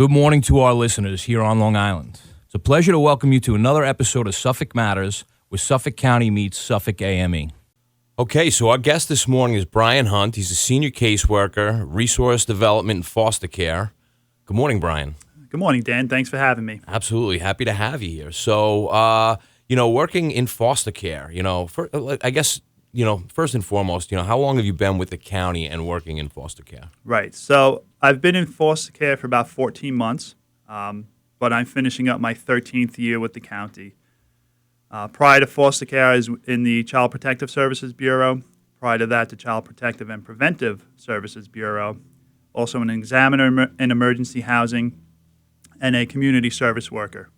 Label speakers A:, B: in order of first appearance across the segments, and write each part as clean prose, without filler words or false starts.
A: Good morning to our listeners here on Long Island. It's a pleasure to welcome you to another episode of Suffolk Matters, where Suffolk County meets Suffolk AME. Okay, so our guest this morning is Brian Hunt. He's a senior caseworker, resource development, and foster care. Good morning, Brian.
B: Good morning, Dan. Thanks for having me.
A: Absolutely. Happy to have you here. So, working in foster care, first and foremost, how long have you been with the county and working in foster care?
B: Right. So I've been in foster care for about 14 months, but I'm finishing up my 13th year with the county. Prior to foster care, I was in the Child Protective Services Bureau. Prior to that, the Child Protective and Preventive Services Bureau. Also an examiner in emergency housing and a community service worker.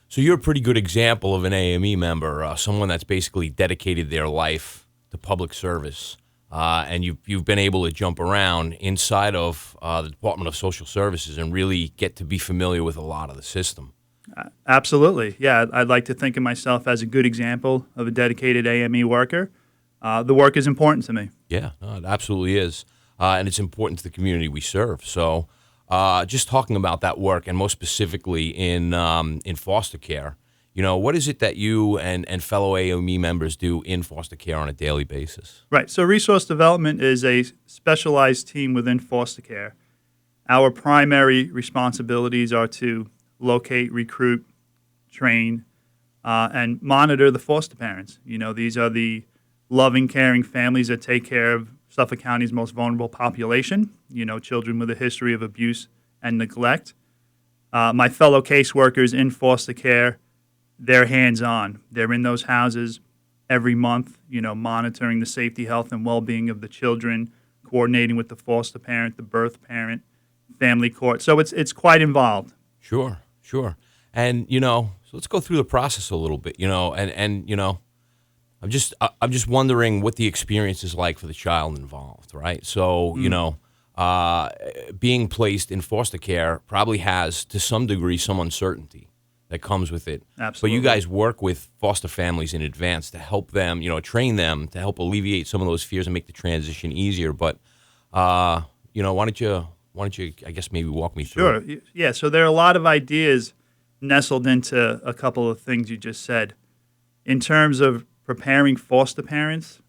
A: So you're a pretty good example of an AME member, someone that's basically dedicated their life to public service, and you've been able to jump around inside of the Department of Social Services and really get to be familiar with a lot of the system.
B: Absolutely. Yeah, I'd like to think of myself as a good example of a dedicated AME worker. The work is important to me.
A: Yeah, no, it absolutely is, and it's important to the community we serve. So just talking about that work, and most specifically in foster care, what is it that you and fellow AME members do in foster care on a daily basis?
B: Right. So resource development is a specialized team within foster care. Our primary responsibilities are to locate, recruit, train, and monitor the foster parents. These are the loving, caring families that take care of Suffolk County's most vulnerable population, children with a history of abuse and neglect. My fellow caseworkers in foster care, they're hands-on. They're in those houses every month, monitoring the safety, health, and well-being of the children, coordinating with the foster parent, the birth parent, family court. So it's quite involved.
A: Sure. And, so let's go through the process a little bit, I'm just wondering what the experience is like for the child involved, right? So, being placed in foster care probably has, to some degree, some uncertainty that comes with it.
B: Absolutely.
A: But you guys work with foster families in advance to help them, train them to help alleviate some of those fears and make the transition easier. But, why don't you, I guess, maybe walk me through it?
B: Sure. Yeah, so there are a lot of ideas nestled into a couple of things you just said. In terms of preparing foster parents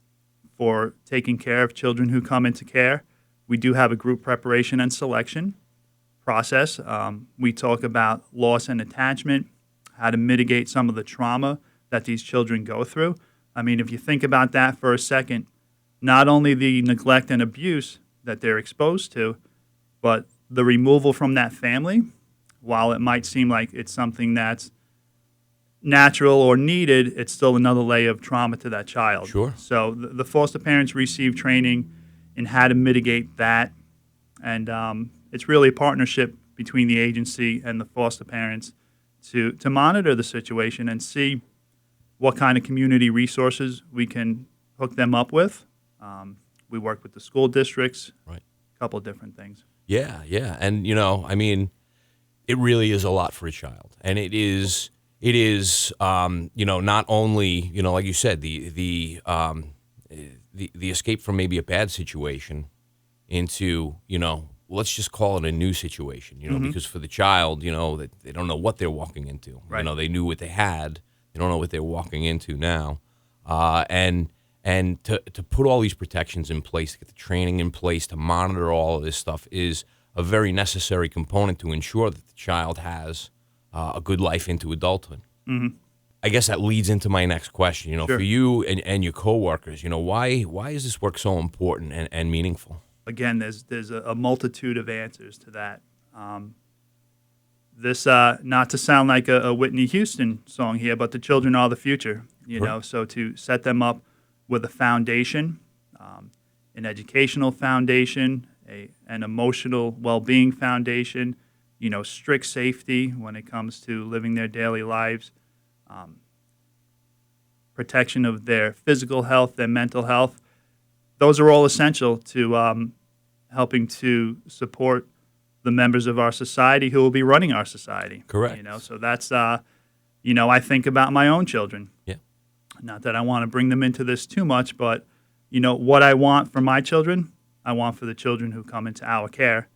B: for taking care of children who come into care, we do have a group preparation and selection process. We talk about loss and attachment, how to mitigate some of the trauma that these children go through. I mean, if you think about that for a second, not only the neglect and abuse that they're exposed to, but the removal from that family, while it might seem like it's something that's natural or needed, it's still another layer of trauma to that child.
A: Sure.
B: So the foster parents receive training in how to mitigate that, and it's really a partnership between the agency and the foster parents to monitor the situation and see what kind of community resources we can hook them up with. We work with the school districts,
A: right?
B: A couple of different things.
A: Yeah, and it really is a lot for a child, and it is not only like you said, the escape from maybe a bad situation into let's just call it a new situation, because for the child, that they don't know what they're walking into.
B: Right.
A: They knew what they had, they don't know what they're walking into now, and to put all these protections in place, to get the training in place, to monitor all of this stuff is a very necessary component to ensure that the child has a good life into adulthood.
B: Mm-hmm.
A: I guess that leads into my next question.
B: Sure.
A: For you and your coworkers, why is this work so important and meaningful?
B: Again, there's a multitude of answers to that. This not to sound like a Whitney Houston song here, but the children are the future. So to set them up with a foundation, an educational foundation, an emotional well-being foundation, strict safety when it comes to living their daily lives, protection of their physical health, their mental health. Those are all essential to helping to support the members of our society who will be running our society.
A: Correct.
B: So that's, I think about my own children.
A: Yeah.
B: Not that I want to bring them into this too much, but, what I want for my children, I want for the children who come into our care.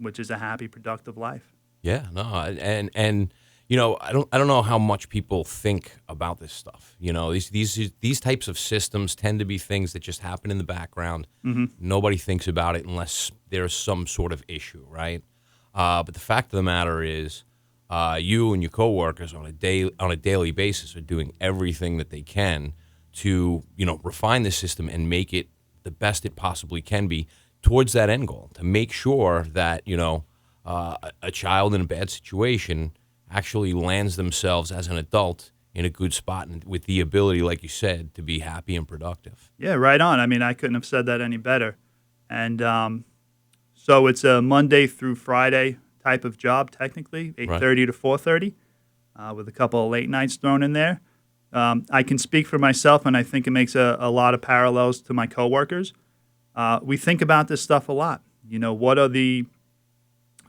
B: which is a happy, productive life.
A: Yeah, no, and I don't know how much people think about this stuff. These types of systems tend to be things that just happen in the background. Nobody thinks about it unless there's some sort of issue, right? But the fact of the matter is, you and your coworkers on a daily basis are doing everything that they can to refine the system and make it the best it possibly can be towards that end goal, to make sure that a child in a bad situation actually lands themselves as an adult in a good spot and with the ability, like you said, to be happy and productive.
B: Yeah, right on. I mean, I couldn't have said that any better. And so it's a Monday through Friday type of job, technically, 8:30 to 4:30, with a couple of late nights thrown in there. I can speak for myself, and I think it makes a lot of parallels to my coworkers. We think about this stuff a lot. What are the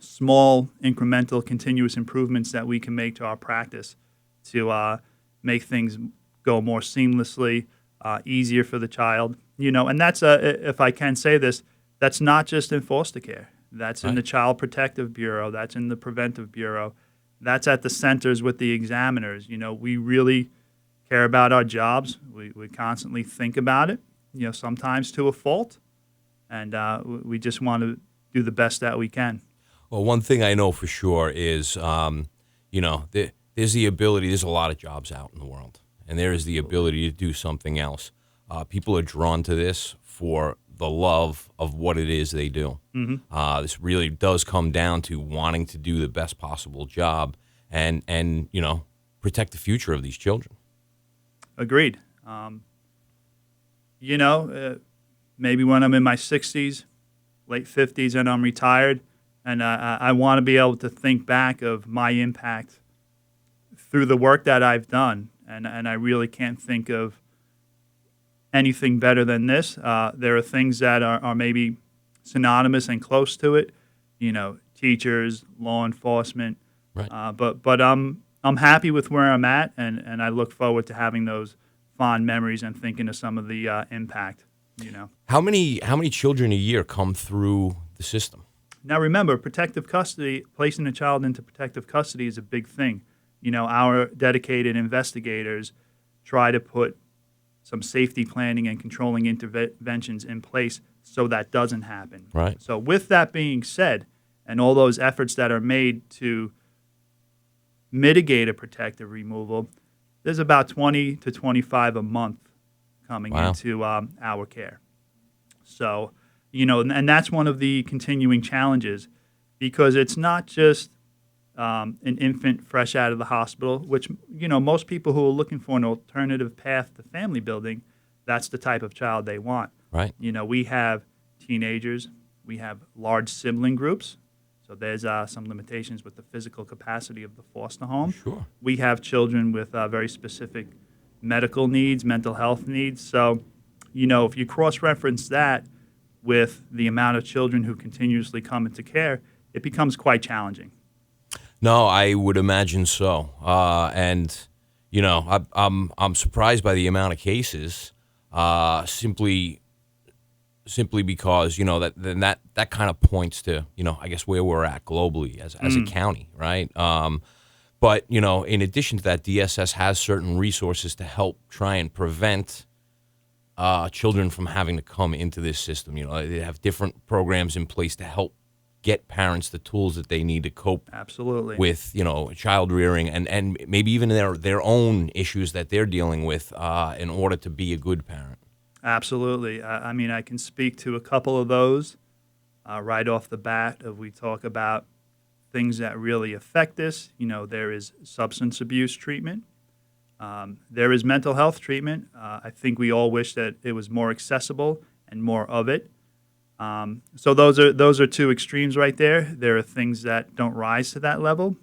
B: small, incremental, continuous improvements that we can make to our practice to make things go more seamlessly, easier for the child. And that's, if I can say this, that's not just in foster care. That's in the Child Protective Bureau. That's in the Preventive Bureau. That's at the centers with the examiners. We really care about our jobs. We constantly think about it, sometimes to a fault. And we just want to do the best that we can.
A: Well, one thing I know for sure is, there's the ability, there's a lot of jobs out in the world, and there is the ability to do something else. People are drawn to this for the love of what it is they do. This really does come down to wanting to do the best possible job and protect the future of these children.
B: Agreed. Maybe when I'm in my 60s, late 50s, and I'm retired, and I want to be able to think back of my impact through the work that I've done, and I really can't think of anything better than this. There are things that are maybe synonymous and close to it, teachers, law enforcement.
A: Right.
B: But I'm happy with where I'm at, and I look forward to having those fond memories and thinking of some of the impact.
A: How many children a year come through the system?
B: Now remember, protective custody, placing a child into protective custody is a big thing. Our dedicated investigators try to put some safety planning and controlling interventions in place so that doesn't happen.
A: Right.
B: So with that being said, and all those efforts that are made to mitigate a protective removal, there's about 20 to 25 a month coming into our care. So, and that's one of the continuing challenges, because it's not just an infant fresh out of the hospital, which, most people who are looking for an alternative path to family building, that's the type of child they want.
A: Right.
B: We have teenagers, we have large sibling groups, so there's some limitations with the physical capacity of the foster home.
A: Sure.
B: We have children with very specific medical needs, mental health needs. So, if you cross-reference that with the amount of children who continuously come into care, it becomes quite challenging.
A: No, I would imagine so. I'm surprised by the amount of cases, simply because that kind of points to I guess where we're at globally as a county, right? But in addition to that, DSS has certain resources to help try and prevent children from having to come into this system. They have different programs in place to help get parents the tools that they need to cope
B: Absolutely.
A: with, child rearing and maybe even their own issues that they're dealing with in order to be a good parent.
B: Absolutely. I can speak to a couple of those right off the bat. If we talk about things that really affect this, there is substance abuse treatment. There is mental health treatment. I think we all wish that it was more accessible and more of it. So those are two extremes right there. There are things that don't rise to that level.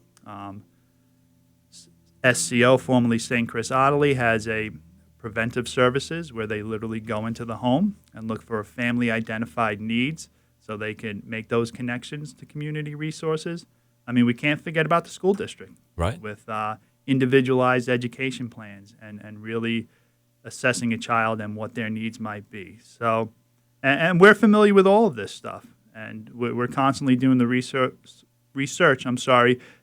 B: SCO, formerly St. Chris Ottilie, has a preventive services where they literally go into the home and look for family-identified needs so they can make those connections to community resources. We can't forget about the school district.
A: Right.
B: With individualized education plans and really assessing a child and what their needs might be. So, and we're familiar with all of this stuff. and we're constantly doing the research.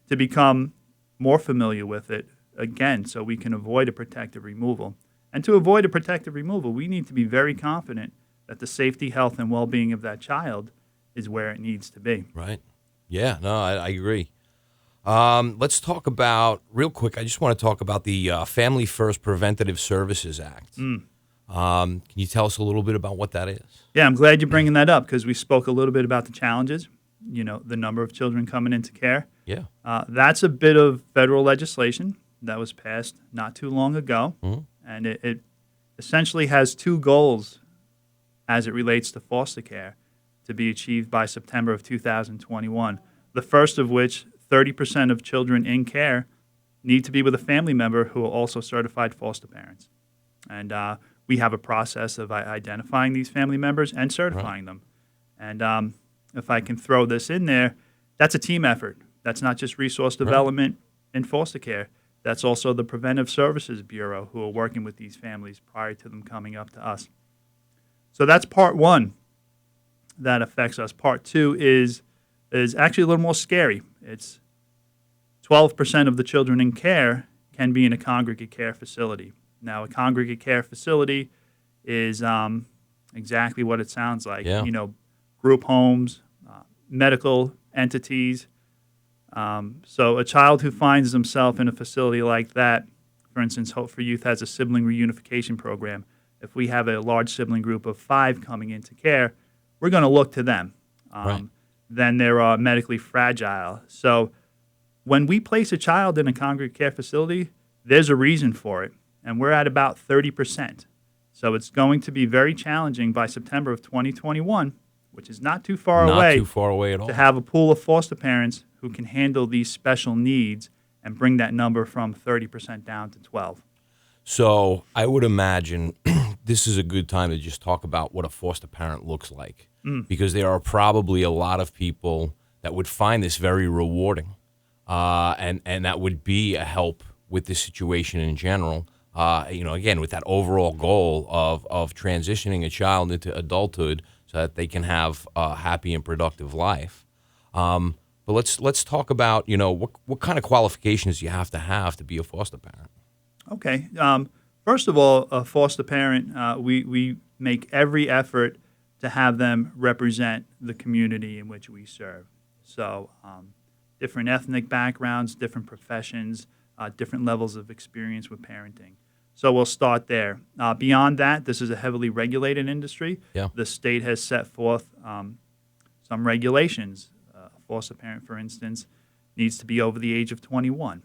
B: To become more familiar with it again, so we can avoid a protective removal. And to avoid a protective removal, we need to be very confident that the safety, health, and well-being of that child is where it needs to be.
A: Right. Yeah, no, I agree. Let's talk about, real quick, I just want to talk about the Family First Preventative Services Act. Can you tell us a little bit about what that is?
B: Yeah, I'm glad you're bringing that up because we spoke a little bit about the challenges, the number of children coming into care.
A: Yeah.
B: That's a bit of federal legislation that was passed not too long ago, and it essentially has two goals as it relates to foster care to be achieved by September of 2021. The first of which, 30% of children in care need to be with a family member who are also certified foster parents. And we have a process of identifying these family members and certifying them. And if I can throw this in there, that's a team effort. That's not just resource development in foster care. That's also the Preventive Services Bureau who are working with these families prior to them coming up to us. So that's part one that affects us. Part two is actually a little more scary. It's 12% of the children in care can be in a congregate care facility. Now, a congregate care facility is exactly what it sounds like.
A: Yeah.
B: Group homes, medical entities. So a child who finds themselves in a facility like that, for instance, Hope for Youth has a sibling reunification program. If we have a large sibling group of 5 coming into care, we're going to look to them. Then they're medically fragile. So when we place a child in a congregate care facility, there's a reason for it. And we're at about 30%. So it's going to be very challenging by September of 2021, which is not too far away.
A: Not too far away at all.
B: To have a pool of foster parents who can handle these special needs and bring that number from 30% down to 12.
A: So I would imagine this is a good time to just talk about what a foster parent looks like, because there are probably a lot of people that would find this very rewarding, and that would be a help with this situation in general. Again, with that overall goal of transitioning a child into adulthood so that they can have a happy and productive life. But let's talk about what kind of qualifications you have to be a foster parent.
B: Okay. First of all, a foster parent, we make every effort to have them represent the community in which we serve. So different ethnic backgrounds, different professions, different levels of experience with parenting. So we'll start there. Beyond that, this is a heavily regulated industry.
A: Yeah.
B: The state has set forth some regulations. A foster parent, for instance, needs to be over the age of 21.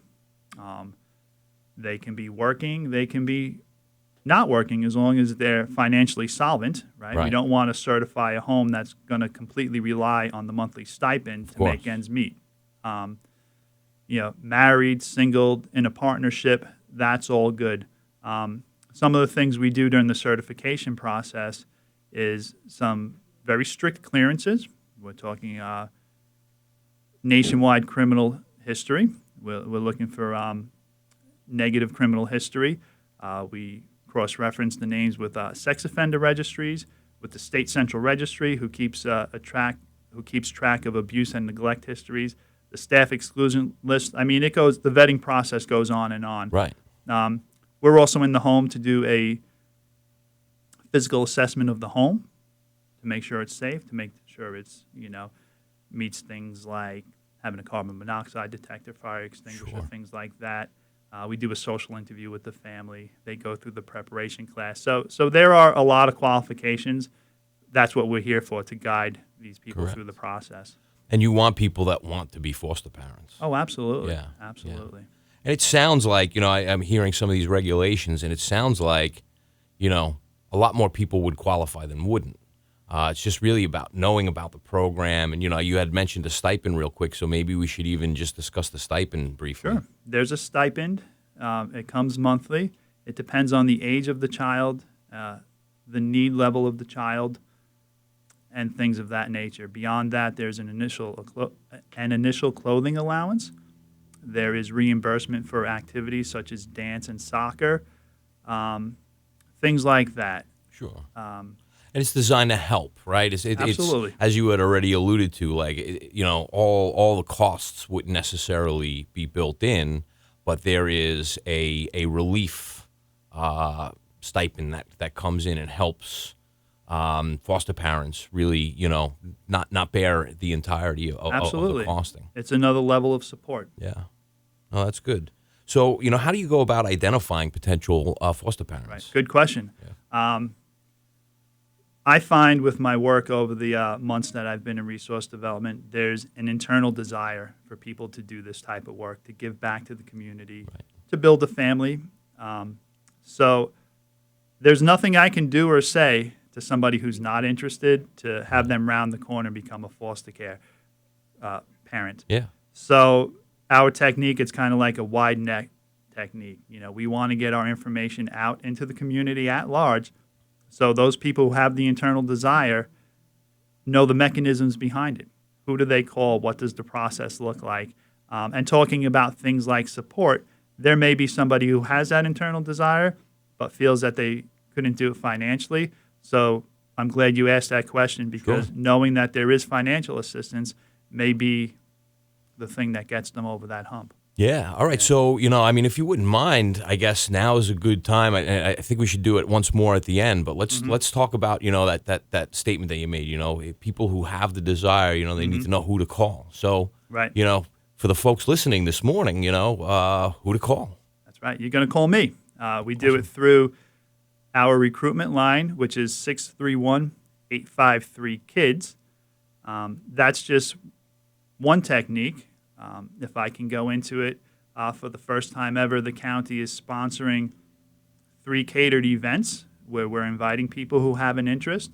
B: They can be working, they can be not working as long as they're financially solvent, right? We don't want to certify a home that's going to completely rely on the monthly stipend to make ends meet. Married, single, in a partnership, that's all good. Some of the things we do during the certification process is some very strict clearances. We're talking nationwide criminal history. We're looking for negative criminal history. We cross-reference the names with sex offender registries, with the state central registry, who keeps track of abuse and neglect histories. The staff exclusion list. I mean, the vetting process goes on and on.
A: Right.
B: We're also in the home to do a physical assessment of the home to make sure it's safe, to make sure it's meets things like having a carbon monoxide detector, fire extinguisher, things like that. We do a social interview with the family. They go through the preparation class. So there are a lot of qualifications. That's what we're here for, to guide these people through the process.
A: And you want people that want to be foster parents.
B: Oh, absolutely.
A: Yeah.
B: Absolutely.
A: Yeah. And it sounds like, I'm hearing some of these regulations, and it sounds like, a lot more people would qualify than wouldn't. It's just really about knowing about the program. And, you had mentioned a stipend real quick, so maybe we should even just discuss the stipend briefly.
B: Sure. There's a stipend. It comes monthly. It depends on the age of the child, the need level of the child, and things of that nature. Beyond that, there's an initial clothing allowance. There is reimbursement for activities such as dance and soccer, things like that.
A: Sure. And it's designed to help, right?
B: Absolutely.
A: It's as you had already alluded to, like all the costs wouldn't necessarily be built in, but there is a relief stipend that comes in and helps foster parents really, not bear the entirety of
B: Absolutely.
A: the costing.
B: It's another level of support.
A: Yeah, oh, that's good. So, how do you go about identifying potential foster parents?
B: Right. Good question.
A: Yeah.
B: I find with my work over the months that I've been in resource development, there's an internal desire for people to do this type of work, to give back to the community,
A: Right.
B: to build a family. So there's nothing I can do or say to somebody who's not interested to have them round the corner and become a foster care parent.
A: Yeah.
B: So our technique is kind of like a wide net technique. We want to get our information out into the community at large, so those people who have the internal desire know the mechanisms behind it. Who do they call? What does the process look like? And talking about things like support, there may be somebody who has that internal desire but feels that they couldn't do it financially. So I'm glad you asked that question, because
A: Sure.
B: knowing that there is financial assistance may be the thing that gets them over that hump.
A: Yeah. All right. So, if you wouldn't mind, I guess now is a good time. I think we should do it once more at the end, but let's talk about, that statement that you made, people who have the desire, they need to know who to call. So,
B: Right.
A: For the folks listening this morning, who to call.
B: That's right. You're going to call me. We do it through our recruitment line, which is 631-853-KIDS. That's just one technique. If I can go into it, for the first time ever, the county is sponsoring 3 catered events where we're inviting people who have an interest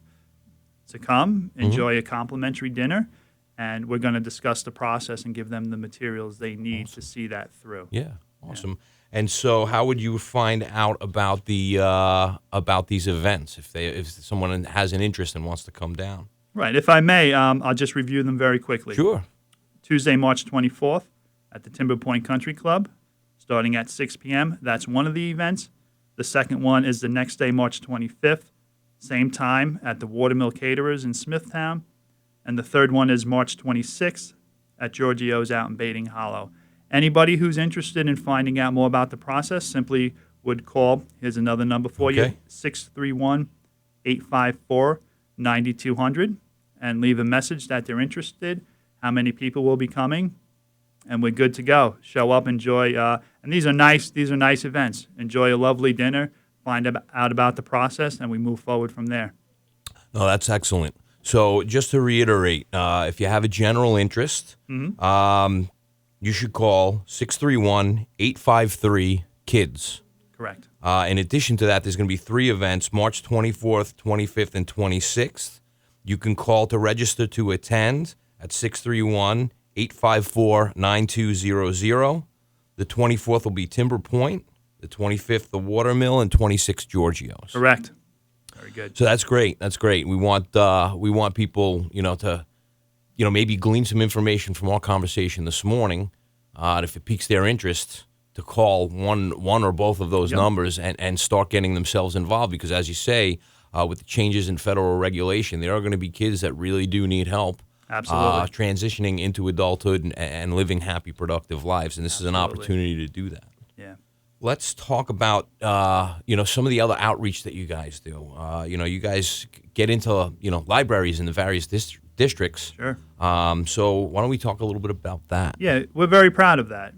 B: to come, enjoy a complimentary dinner, and we're going to discuss the process and give them the materials they need to see that through.
A: Yeah. Awesome. Yeah. And so, how would you find out about about these events if someone has an interest and wants to come down?
B: Right. If I may, I'll just review them very quickly.
A: Sure.
B: Tuesday, March 24th at the Timber Point Country Club, starting at 6 p.m. That's one of the events. The second one is the next day, March 25th, same time at the Watermill Caterers in Smithtown. And the third one is March 26th at Giorgio's out in Baiting Hollow. Anybody who's interested in finding out more about the process simply would call. Here's another number for you, 631-854-9200, and leave a message that they're interested, how many people will be coming, and we're good to go. Show up, enjoy, and these are nice events. Enjoy a lovely dinner, find out about the process, and we move forward from there.
A: No, that's excellent. So just to reiterate, if you have a general interest, you should call 631-853-KIDS.
B: Correct.
A: In addition to that, there's going to be 3 events, March 24th, 25th, and 26th. You can call to register to attend at 631-854-9200. The 24th will be Timber Point, the 25th, the Watermill, and 26th, Giorgio's.
B: Correct. Very good.
A: So that's great. That's great. We want people, to, maybe glean some information from our conversation this morning. If it piques their interest, to call one or both of those numbers and start getting themselves involved. Because as you say, with the changes in federal regulation, there are going to be kids that really do need help.
B: Absolutely.
A: Transitioning into adulthood and living happy, productive lives. And this is an opportunity to do that.
B: Yeah.
A: Let's talk about, some of the other outreach that you guys do. You guys get into, libraries in the various districts.
B: Sure.
A: So why don't we talk a little bit about that?
B: Yeah, we're very proud of that.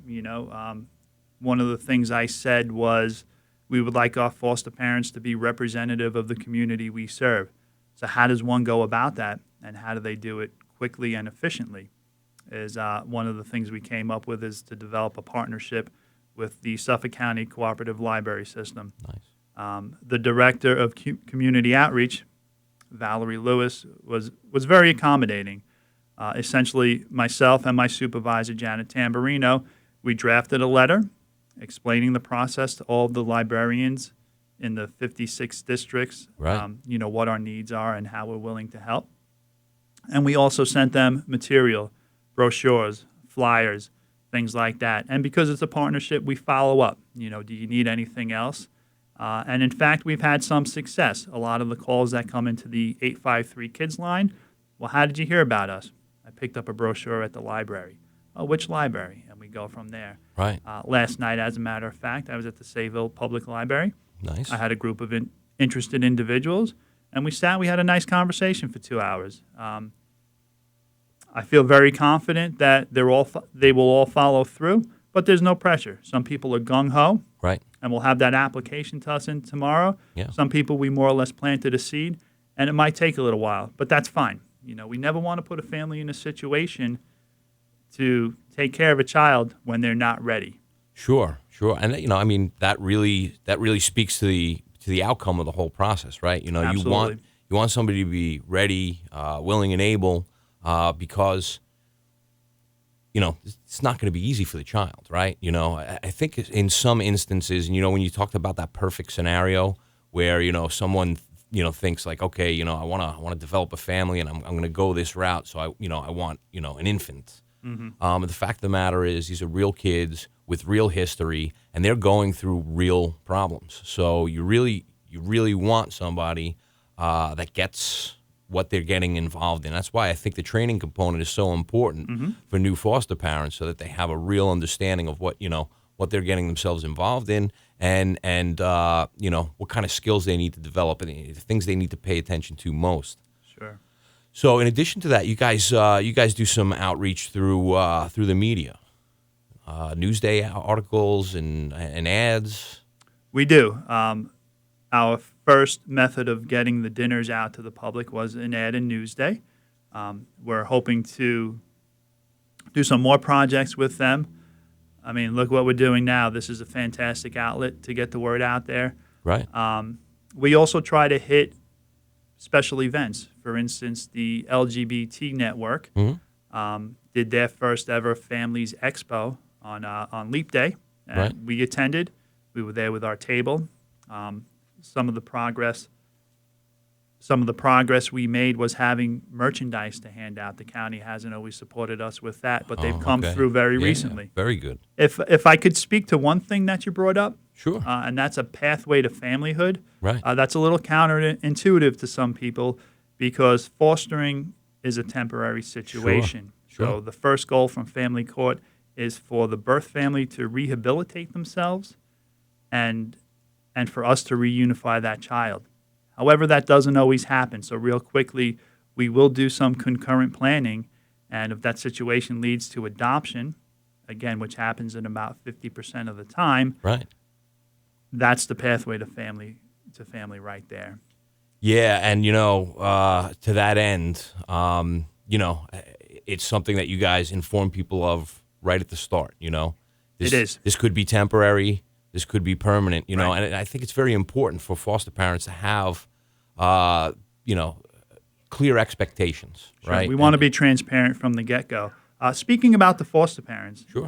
B: One of the things I said was we would like our foster parents to be representative of the community we serve. So how does one go about that, and how do they do it quickly and efficiently? Is one of the things we came up with is to develop a partnership with the Suffolk County Cooperative Library System.
A: Nice.
B: The director of community outreach, Valerie Lewis, was very accommodating. Essentially, myself and my supervisor, Janet Tamburino, we drafted a letter explaining the process to all of the librarians in the 56 districts,
A: right.
B: What our needs are and how we're willing to help. And we also sent them material, brochures, flyers, things like that. And because it's a partnership, we follow up. Do you need anything else? And in fact, we've had some success. A lot of the calls that come into the 853 Kids line, well, how did you hear about us? I picked up a brochure at the library. Oh, which library? And we go from there.
A: Right.
B: Last night, as a matter of fact, I was at the Sayville Public Library.
A: Nice.
B: I had a group of interested individuals, and we had a nice conversation for 2 hours. I feel very confident that they will all follow through, but there's no pressure. Some people are gung-ho,
A: Right.
B: and we'll have that application to us in tomorrow.
A: Yeah.
B: Some people, we more or less planted a seed, and it might take a little while, but that's fine. We never want to put a family in a situation to take care of a child when they're not ready.
A: Sure. And I mean, that really speaks to the outcome of the whole process, right?
B: Absolutely.
A: You want somebody to be ready, willing, and able, because it's not going to be easy for the child, right? I think in some instances, and when you talked about that perfect scenario where someone thinks like, okay, I want to develop a family, and I'm going to go this route, so I want an infant. Mm-hmm. The fact of the matter is, these are real kids with real history, and they're going through real problems. So you really want somebody that gets what they're getting involved in. That's why I think the training component is so important for new foster parents, so that they have a real understanding of what they're getting themselves involved in, and what kind of skills they need to develop, and the things they need to pay attention to most.
B: Sure.
A: So in addition to that, you guys do some outreach through the media, Newsday articles and ads.
B: We do. Our first method of getting the dinners out to the public was an ad in Newsday. We're hoping to do some more projects with them. I mean, look what we're doing now. This is a fantastic outlet to get the word out there.
A: Right.
B: We also try to hit special events. For instance, the LGBT network did their first ever Families Expo on Leap Day. And
A: Right.
B: we attended. We were there with our table. Some of the progress we made was having merchandise to hand out. The county hasn't always supported us with that, but they've come
A: okay.
B: through very
A: Yeah,
B: recently.
A: very good.
B: If I could speak to one thing that you brought up,
A: Sure.
B: and that's a pathway to familyhood.
A: Right.
B: That's a little counterintuitive to some people because fostering is a temporary situation.
A: Sure.
B: So the first goal from family court is for the birth family to rehabilitate themselves and for us to reunify that child. However, that doesn't always happen. So real quickly, we will do some concurrent planning, and if that situation leads to adoption, again, which happens in about 50% of the time,
A: Right.
B: that's the pathway to family right there.
A: Yeah, and to that end, it's something that you guys inform people of right at the start.
B: It is.
A: This could be temporary. This could be permanent.
B: Right.
A: And I think it's very important for foster parents to have, clear expectations.
B: Sure.
A: Right.
B: We want to be transparent from the get-go. Speaking about the foster parents,
A: Sure.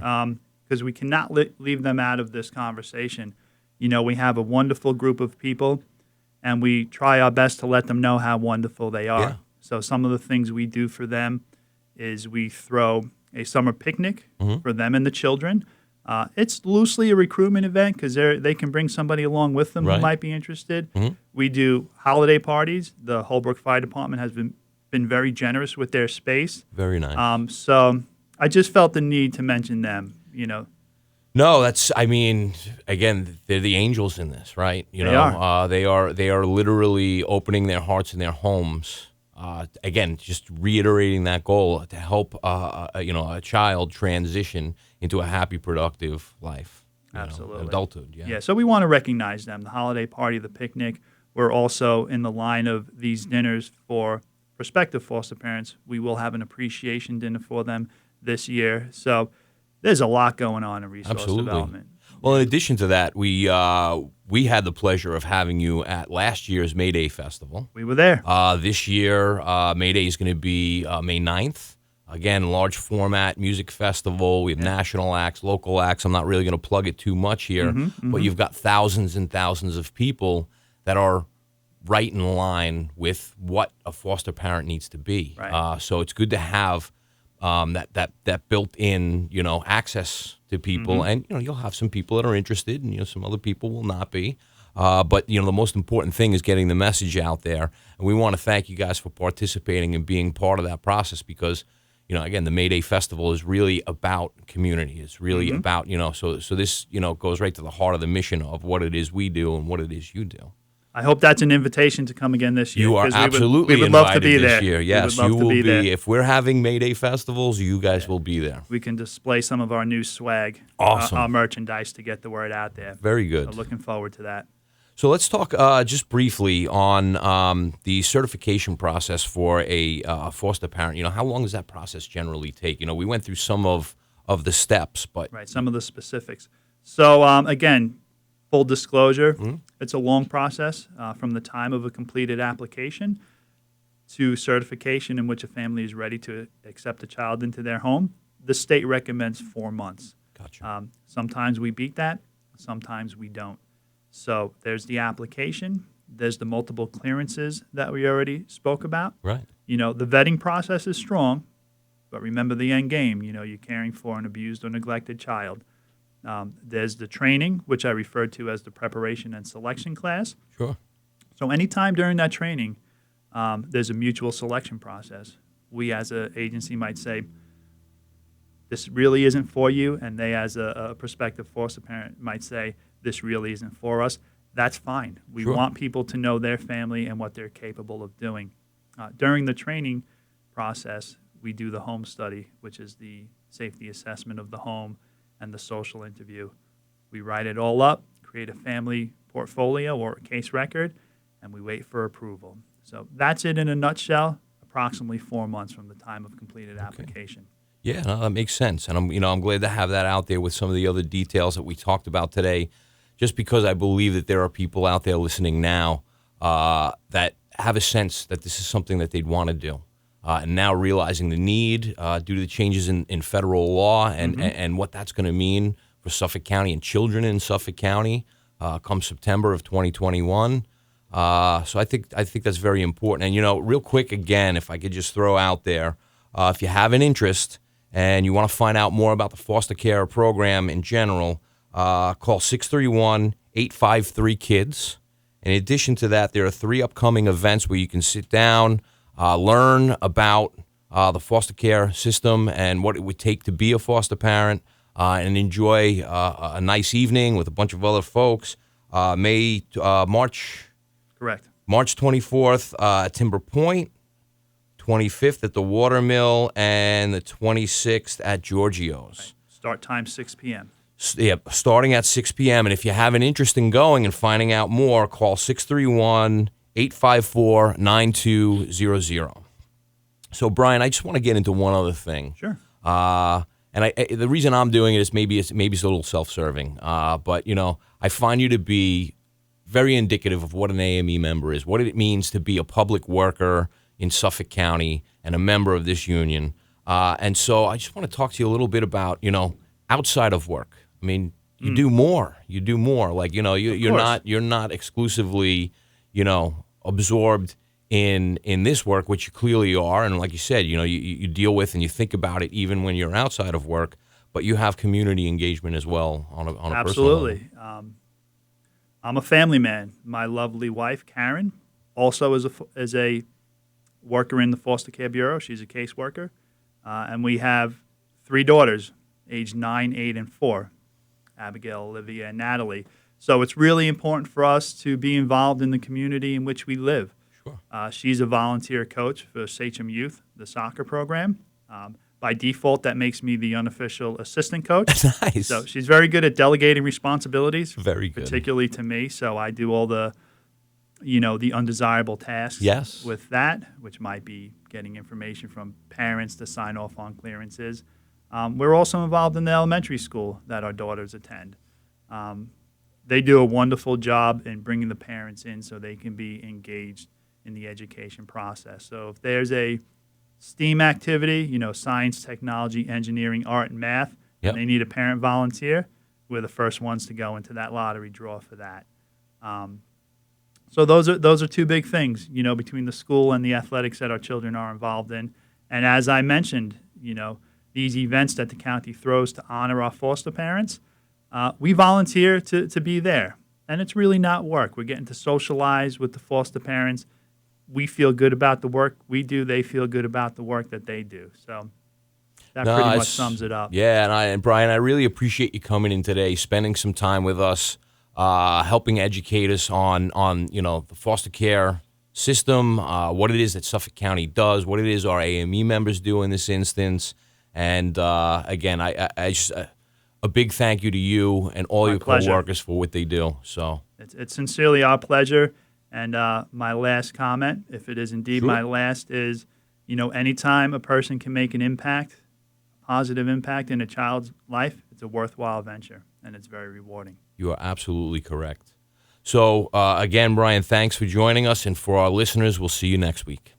B: Because we cannot leave them out of this conversation. We have a wonderful group of people, and we try our best to let them know how wonderful they are.
A: Yeah.
B: So some of the things we do for them is we throw a summer picnic for them and the children. It's loosely a recruitment event because they can bring somebody along with them
A: Right.
B: who might be interested.
A: Mhm.
B: We do holiday parties. The Holbrook Fire Department has been very generous with their space.
A: Very nice.
B: So I just felt the need to mention them.
A: No, again, they're the angels in this, right? They are literally opening their hearts and their homes. Again, just reiterating that goal to help, a child transition into a happy, productive life.
B: Absolutely.
A: Adulthood. Yeah.
B: Yeah, so we want to recognize them. The holiday party, the picnic. We're also in the line of these dinners for prospective foster parents. We will have an appreciation dinner for them this year. So there's a lot going on in resource development.
A: Well, in addition to that, we had the pleasure of having you at last year's May Day Festival.
B: We were there.
A: This year, May Day is going to be May 9th. Again, large format music festival. We have national acts, local acts. I'm not really going to plug it too much here, but you've got thousands and thousands of people that are right in line with what a foster parent needs to be.
B: Right.
A: So it's good to have that built-in, access to people, and you'll have some people that are interested, and some other people will not be. But the most important thing is getting the message out there, and we want to thank you guys for participating and being part of that process because, again, the May Day Festival is really about community. It's really about so this goes right to the heart of the mission of what it is we do and what it is you do.
B: I hope that's an invitation to come again this year.
A: You are
B: 'cause
A: absolutely
B: we would
A: invited
B: love to be
A: this
B: there.
A: year. Yes,
B: we would
A: you
B: love to
A: will be.
B: there.
A: If we're having May Day festivals, you guys will be there.
B: We can display some of our new swag,
A: Awesome.
B: Our merchandise to get the word out there.
A: Very good.
B: So looking forward to that.
A: So let's talk just briefly on the certification process for a foster parent. How long does that process generally take? We went through some of the steps, but
B: Right, some of the specifics. So again, full disclosure, it's a long process from the time of a completed application to certification in which a family is ready to accept a child into their home. The state recommends 4 months.
A: Gotcha.
B: Sometimes we beat that, sometimes we don't. So there's the application, there's the multiple clearances that we already spoke about.
A: Right.
B: The vetting process is strong, but remember the end game. You're caring for an abused or neglected child. There's the training, which I referred to as the preparation and selection class.
A: Sure.
B: So anytime during that training, there's a mutual selection process. We as an agency might say, this really isn't for you, and they as a prospective foster parent might say, this really isn't for us. That's fine. We
A: Sure.
B: want people to know their family and what they're capable of doing. During the training process, we do the home study, which is the safety assessment of the home and the social interview. We write it all up, create a family portfolio or a case record, and we wait for approval. So that's it in a nutshell, approximately 4 months from the time of completed application.
A: Yeah, no, that makes sense, and I'm glad to have that out there with some of the other details that we talked about today. Just because I believe that there are people out there listening now that have a sense that this is something that they'd want to do. And now realizing the need due to the changes in federal law and what that's going to mean for Suffolk County and children in Suffolk County come September of 2021. So I think that's very important. And, real quick, again, if I could just throw out there, if you have an interest and you want to find out more about the foster care program in general, call 631-853-KIDS. In addition to that, there are 3 upcoming events where you can sit down, learn about the foster care system and what it would take to be a foster parent, and enjoy a nice evening with a bunch of other folks. March
B: Correct.
A: March 24th at Timber Point, 25th at the Watermill, and the 26th at Giorgio's.
B: Right. Start time 6 p.m.
A: Yeah, starting at 6 p.m. And if you have an interest in going and finding out more, call 631-854-9200. So, Brian, I just want to get into one other thing.
B: Sure.
A: And the reason I'm doing it is maybe it's a little self-serving. But, I find you to be very indicative of what an AME member is, what it means to be a public worker in Suffolk County and a member of this union. And so I just want to talk to you a little bit about, outside of work. I mean, you do more. You do more. Like, you're not exclusively, absorbed in this work, which you clearly are. And like you said, you deal with and you think about it even when you're outside of work, but you have community engagement as well on a personal level.
B: Absolutely. I'm a family man. My lovely wife, Karen, also is a worker in the Foster Care Bureau. She's a caseworker. And we have 3 daughters, aged 9, 8, and 4, Abigail, Olivia, and Natalie. So it's really important for us to be involved in the community in which we live.
A: Sure.
B: She's a volunteer coach for Sachem Youth, the soccer program. By default, that makes me the unofficial assistant coach.
A: Nice.
B: So she's very good at delegating responsibilities.
A: Very good.
B: Particularly to me. So I do all the, the undesirable tasks
A: Yes.
B: with that, which might be getting information from parents to sign off on clearances. We're also involved in the elementary school that our daughters attend. They do a wonderful job in bringing the parents in so they can be engaged in the education process. So if there's a STEAM activity, science, technology, engineering, art, and math,
A: Yep.
B: and they need a parent volunteer, we're the first ones to go into that lottery draw for that. So those are 2 big things, between the school and the athletics that our children are involved in. And as I mentioned, these events that the county throws to honor our foster parents, we volunteer to be there. And it's really not work. We're getting to socialize with the foster parents. We feel good about the work we do. They feel good about the work that they do. So that
A: No,
B: pretty much
A: it's-
B: sums it up.
A: Yeah, and Brian, I really appreciate you coming in today, spending some time with us, helping educate us on the foster care system, what it is that Suffolk County does, what it is our AME members do in this instance, and again, I just a big thank you to you and all
B: My
A: your
B: pleasure.
A: coworkers for what they do. So
B: It's sincerely our pleasure. And my last comment, if it is indeed
A: Sure.
B: my last, is anytime a person can make an impact, positive impact in a child's life, it's a worthwhile venture, and it's very rewarding.
A: you are absolutely correct. So again, Brian, thanks for joining us, and for our listeners, we'll see you next week.